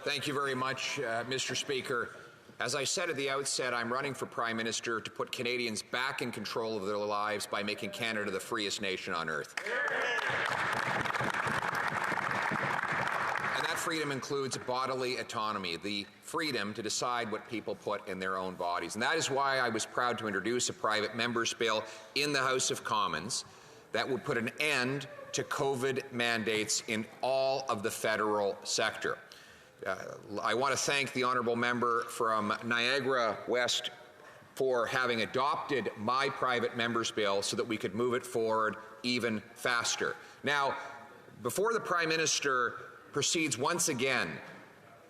Thank you very much, Mr. Speaker. As I said at the outset, I'm running for Prime Minister to put Canadians back in control of their lives by making Canada the freest nation on earth. And that freedom includes bodily autonomy, the freedom to decide what people put in their own bodies. And that is why I was proud to introduce a private member's bill in the House of Commons that would put an end to COVID mandates in all of the federal sector. I want to thank the honourable member from Niagara West for having adopted my private member's bill so that we could move it forward even faster. Now, before the Prime Minister proceeds once again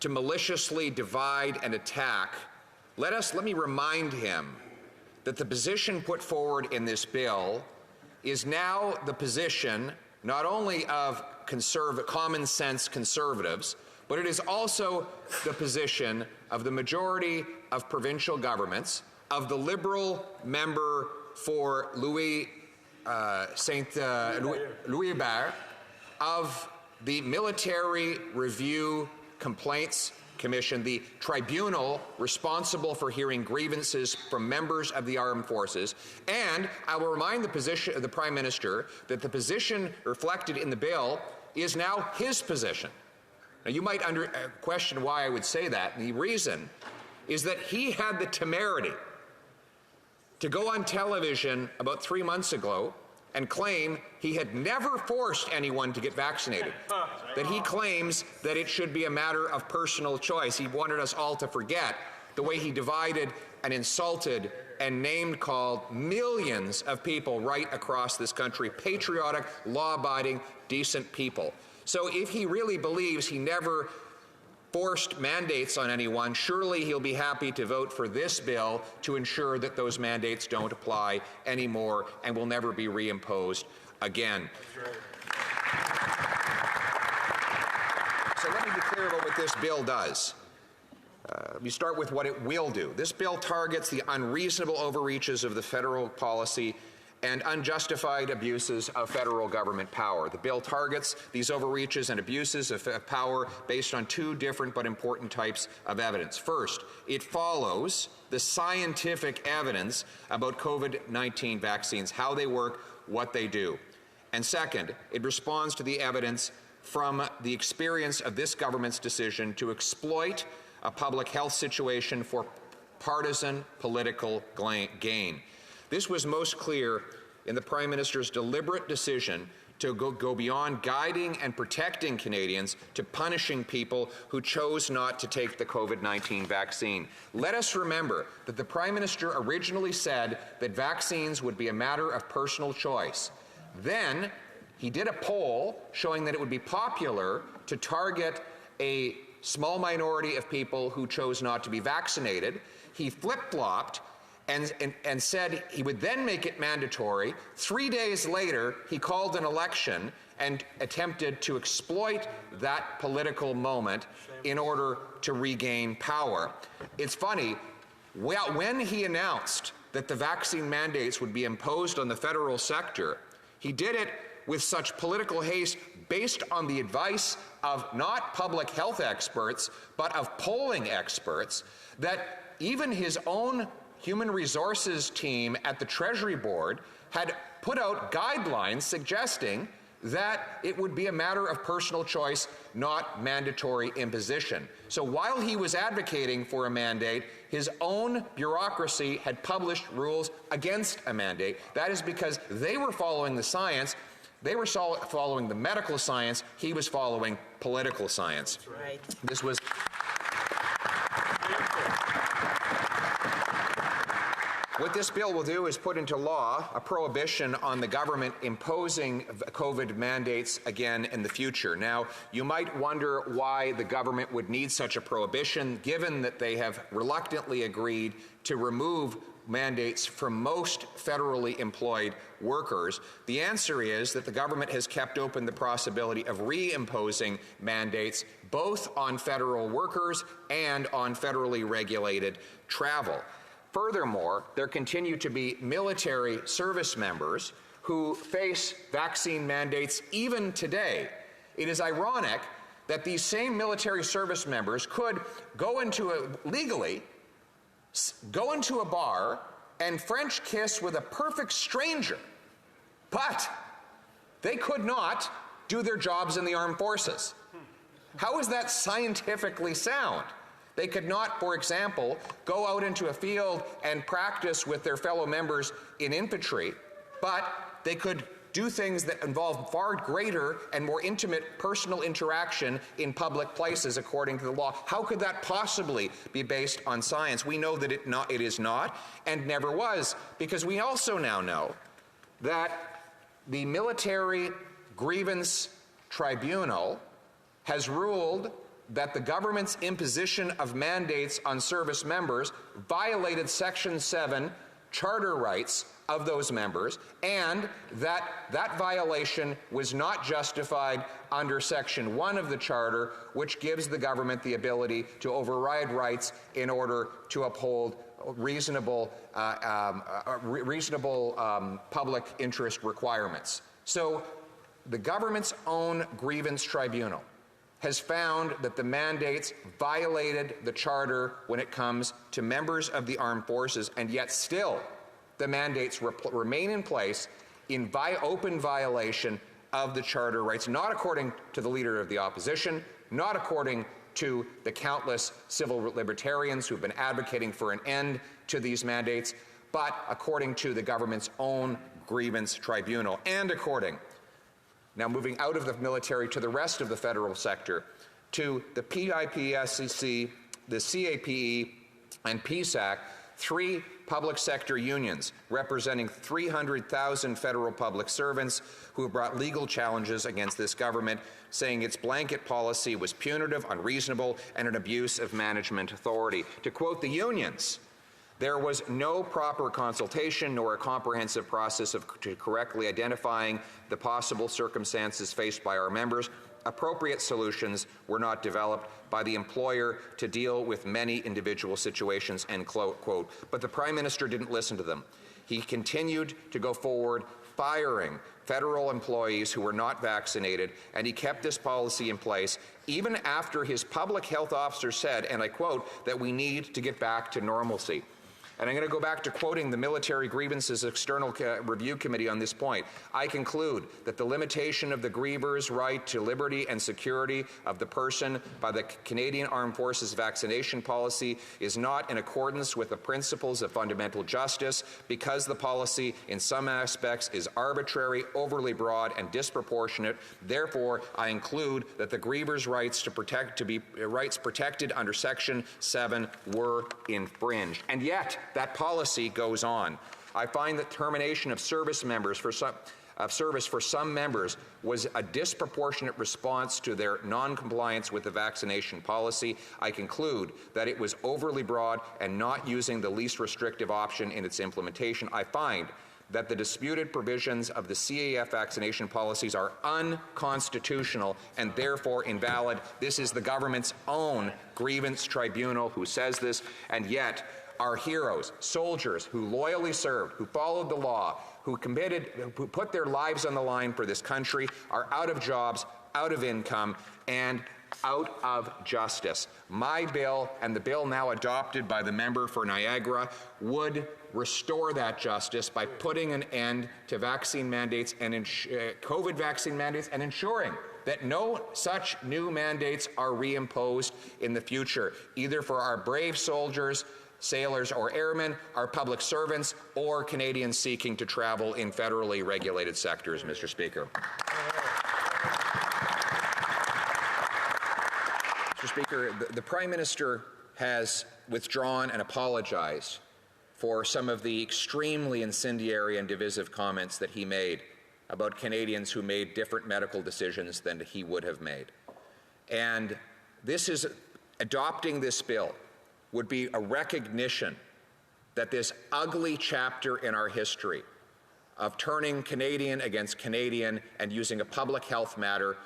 to maliciously divide and attack, let me remind him that the position put forward in this bill is now the position not only of common sense conservatives, but it is also the position of the majority of provincial governments, of the Liberal member for Louisbourg, of the Military Review Complaints Commission, the tribunal responsible for hearing grievances from members of the armed forces. And I will remind the Prime Minister that the position reflected in the bill is now his position. Now, you might question why I would say that. And the reason is that he had the temerity to go on television about 3 months ago and claim he had never forced anyone to get vaccinated, that he claims that it should be a matter of personal choice. He wanted us all to forget the way he divided and insulted and name-called millions of people right across this country, patriotic, law-abiding, decent people. So if he really believes he never forced mandates on anyone, surely he'll be happy to vote for this bill to ensure that those mandates don't apply anymore and will never be reimposed again. So let me be clear about what this bill does. We start with what it will do. This bill targets the unreasonable overreaches of the federal policy and unjustified abuses of federal government power. The bill targets these overreaches and abuses of power based on two different but important types of evidence. First, it follows the scientific evidence about COVID-19 vaccines, how they work, what they do. And second, it responds to the evidence from the experience of this government's decision to exploit a public health situation for partisan political gain. This was most clear in the Prime Minister's deliberate decision to go beyond guiding and protecting Canadians to punishing people who chose not to take the COVID-19 vaccine. Let us remember that the Prime Minister originally said that vaccines would be a matter of personal choice. Then he did a poll showing that it would be popular to target a small minority of people who chose not to be vaccinated. He flip-flopped and said he would then make it mandatory. 3 days later, he called an election and attempted to exploit that political moment in order to regain power. It's funny, when he announced that the vaccine mandates would be imposed on the federal sector, he did it with such political haste based on the advice of not public health experts, but of polling experts, that even his own Human Resources team at the Treasury Board had put out guidelines suggesting that it would be a matter of personal choice, not mandatory imposition. So while he was advocating for a mandate, his own bureaucracy had published rules against a mandate. That is because they were following the science. They were following the medical science. He was following political science. That's right. This was What this bill will do is put into law a prohibition on the government imposing COVID mandates again in the future. Now, you might wonder why the government would need such a prohibition, given that they have reluctantly agreed to remove mandates from most federally employed workers. The answer is that the government has kept open the possibility of reimposing mandates both on federal workers and on federally regulated travel. Furthermore, there continue to be military service members who face vaccine mandates even today. It is ironic that these same military service members could legally go into a bar and French kiss with a perfect stranger, but they could not do their jobs in the armed forces. How is that scientifically sound? They could not, for example, go out into a field and practice with their fellow members in infantry, but they could do things that involve far greater and more intimate personal interaction in public places according to the law. How could that possibly be based on science? We know that it is not and never was, because we also now know that the Military Grievance Tribunal has ruled that the government's imposition of mandates on service members violated Section 7 charter rights of those members, and that violation was not justified under Section 1 of the Charter, which gives the government the ability to override rights in order to uphold reasonable public interest requirements. So the government's own grievance tribunal has found that the mandates violated the Charter when it comes to members of the armed forces, and yet still the mandates remain in place in open violation of the Charter rights, not according to the Leader of the Opposition, not according to the countless civil libertarians who've been advocating for an end to these mandates, but according to the government's own grievance tribunal, and according, now moving out of the military to the rest of the federal sector, to the PIPSCC, the CAPE, and PSAC, three public sector unions representing 300,000 federal public servants who have brought legal challenges against this government, saying its blanket policy was punitive, unreasonable, and an abuse of management authority. To quote the unions, there was no proper consultation nor a comprehensive process to correctly identifying the possible circumstances faced by our members. Appropriate solutions were not developed by the employer to deal with many individual situations, end quote. But the Prime Minister didn't listen to them. He continued to go forward, firing federal employees who were not vaccinated, and he kept this policy in place even after his public health officer said, and I quote, that we need to get back to normalcy. And I'm going to go back to quoting the Military Grievances External Review Committee on this point. I conclude that the limitation of the griever's right to liberty and security of the person by the Canadian Armed Forces vaccination policy is not in accordance with the principles of fundamental justice, because the policy in some aspects is arbitrary, overly broad, and disproportionate. Therefore, I include that the griever's rights rights protected under Section 7 were infringed. And yet, that policy goes on. I find that termination of service for some members was a disproportionate response to their non-compliance with the vaccination policy. I conclude that it was overly broad and not using the least restrictive option in its implementation. I find that the disputed provisions of the CAF vaccination policies are unconstitutional and therefore invalid. This is the government's own grievance tribunal who says this, and yet our heroes, soldiers who loyally served, who followed the law, who put their lives on the line for this country, are out of jobs, out of income, and out of justice. My bill, and the bill now adopted by the member for Niagara, would restore that justice by putting an end to vaccine mandates and COVID vaccine mandates, and ensuring that no such new mandates are reimposed in the future, either for our brave soldiers, sailors or airmen, our public servants, or Canadians seeking to travel in federally regulated sectors, Mr. Speaker. Mr. Speaker, the Prime Minister has withdrawn and apologized for some of the extremely incendiary and divisive comments that he made about Canadians who made different medical decisions than he would have made. And adopting this bill would be a recognition that this ugly chapter in our history of turning Canadian against Canadian and using a public health matter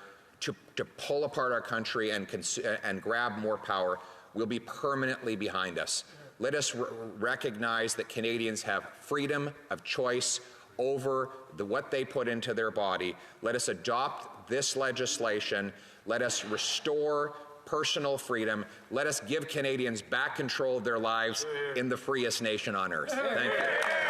to pull apart our country and grab more power will be permanently behind us. Let us recognize that Canadians have freedom of choice over what they put into their body. Let us adopt this legislation. Let us restore personal freedom. Let us give Canadians back control of their lives in the freest nation on earth. Thank you.